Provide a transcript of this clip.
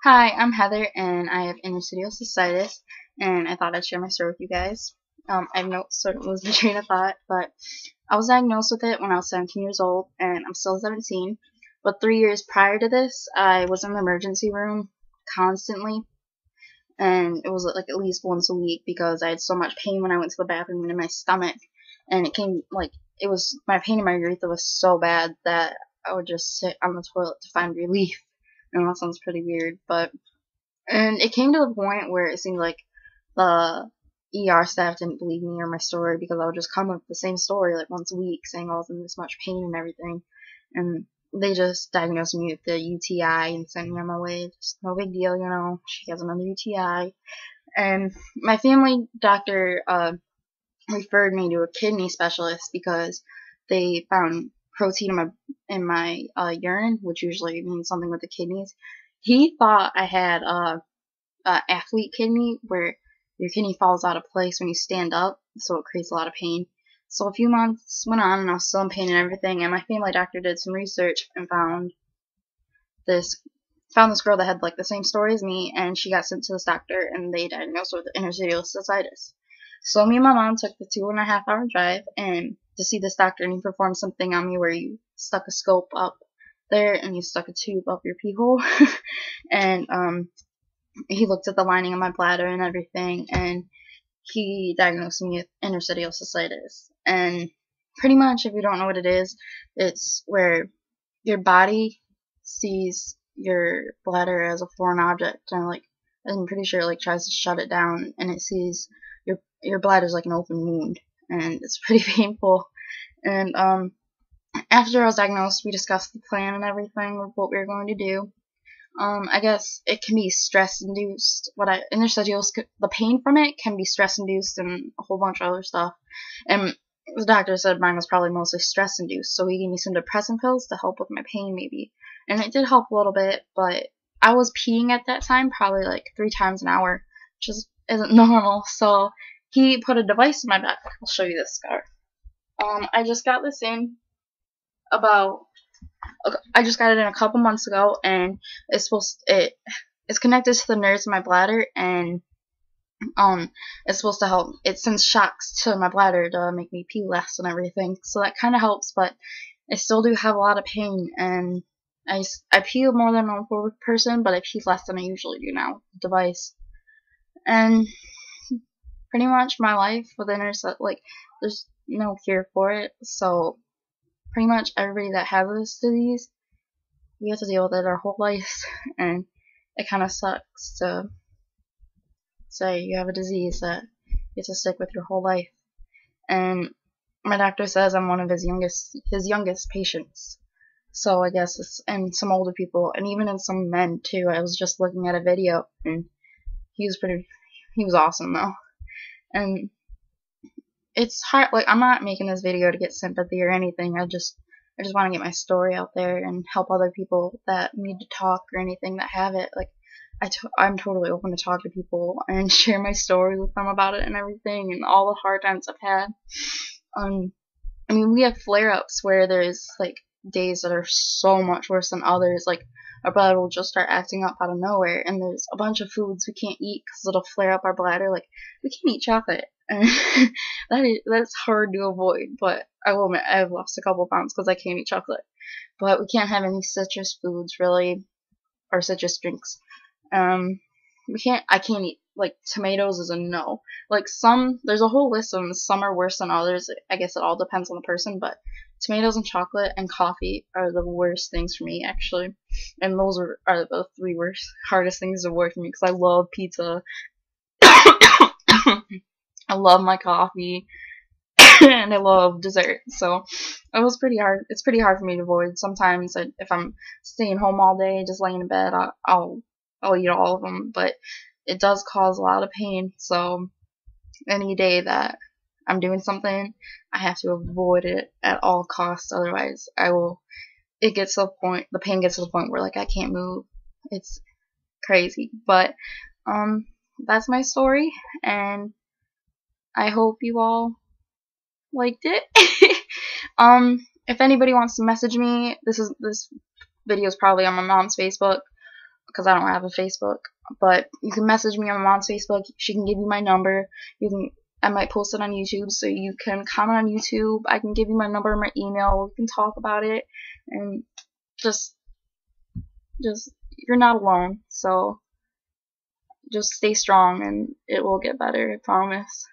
Hi, I'm Heather, and I have interstitial cystitis, and I thought I'd share my story with you guys. I have no sort of lose my train of thought, but I was diagnosed with it when I was 17 years old, and I'm still 17. But 3 years prior to this, I was in the emergency room constantly, and it was like at least once a week because I had so much pain when I went to the bathroom and in my stomach, and it was my pain in my urethra was so bad that I would just sit on the toilet to find relief. I know that sounds pretty weird, and it came to the point where it seemed like the ER staff didn't believe me or my story because I would just come up with the same story like once a week saying I was in this much pain and everything. And they just diagnosed me with the UTI and sent me on my way. Just no big deal, she has another UTI. And my family doctor referred me to a kidney specialist because they found protein in my urine, which usually means something with the kidneys. He thought I had athlete kidney, where your kidney falls out of place when you stand up, so it creates a lot of pain. So a few months went on, and I was still in pain and everything, and my family doctor did some research and this girl that had like the same story as me, and she got sent to this doctor, and they diagnosed her with interstitial cystitis. So me and my mom took the 2.5 hour drive and to see this doctor, and he performed something on me where you stuck a scope up there and you stuck a tube up your pee hole, and he looked at the lining of my bladder and everything, and he diagnosed me with interstitial cystitis. And pretty much, if you don't know what it is, it's where your body sees your bladder as a foreign object, and I'm pretty sure it tries to shut it down, and it sees your bladder's like an open wound, and it's pretty painful. And after I was diagnosed, we discussed the plan and everything of what we were going to do. I guess it can be stress induced. The pain from it can be stress induced and a whole bunch of other stuff. And the doctor said mine was probably mostly stress induced, so he gave me some depressant pills to help with my pain maybe. And it did help a little bit, but I was peeing at that time probably like 3 times an hour, which isn't normal. So he put a device in my back. I'll show you this scar. I just got this in I just got it in a couple months ago, and it's connected to the nerves in my bladder, and it's supposed to help. It sends shocks to my bladder to make me pee less and everything, so that kind of helps. But I still do have a lot of pain, and I pee more than a normal person, but I pee less than I usually do now with the device. And pretty much my life with there's no cure for it, so pretty much everybody that has this disease, we have to deal with it our whole lives, and it kind of sucks to say you have a disease that you have to stick with your whole life. And my doctor says I'm one of his youngest patients, so I guess and some older people, and even in some men too. I was just looking at a video, and he was awesome though. And it's hard, I'm not making this video to get sympathy or anything. I just want to get my story out there and help other people that need to talk or anything that have it. I'm totally open to talk to people and share my story with them about it and everything, and all the hard times I've had. I mean, we have flare-ups where there's days that are so much worse than others. Our bladder will just start acting up out of nowhere, and there's a bunch of foods we can't eat because it'll flare up our bladder. We can't eat chocolate. That's hard to avoid, but I will admit I've lost a couple pounds because I can't eat chocolate. But we can't have any citrus foods really, or citrus drinks. I can't eat tomatoes is a no. There's a whole list of them. Some are worse than others. I guess it all depends on the person, but tomatoes and chocolate and coffee are the worst things for me, actually. And those are the 3 hardest things to avoid for me, because I love pizza. I love my coffee, and I love dessert, so it was pretty hard. It's pretty hard for me to avoid. Sometimes, if I'm staying home all day, just laying in bed, I'll eat all of them, but it does cause a lot of pain, so any day that I'm doing something, I have to avoid it at all costs, otherwise the pain gets to the point where I can't move. It's crazy, but that's my story, and I hope you all liked it. If anybody wants to message me, this video is probably on my mom's Facebook, because I don't have a Facebook. But you can message me on my mom's Facebook. She can give you my number. I might post it on YouTube, so you can comment on YouTube. I can give you my number and my email. We can talk about it, and just you're not alone. So just stay strong, and it will get better. I promise.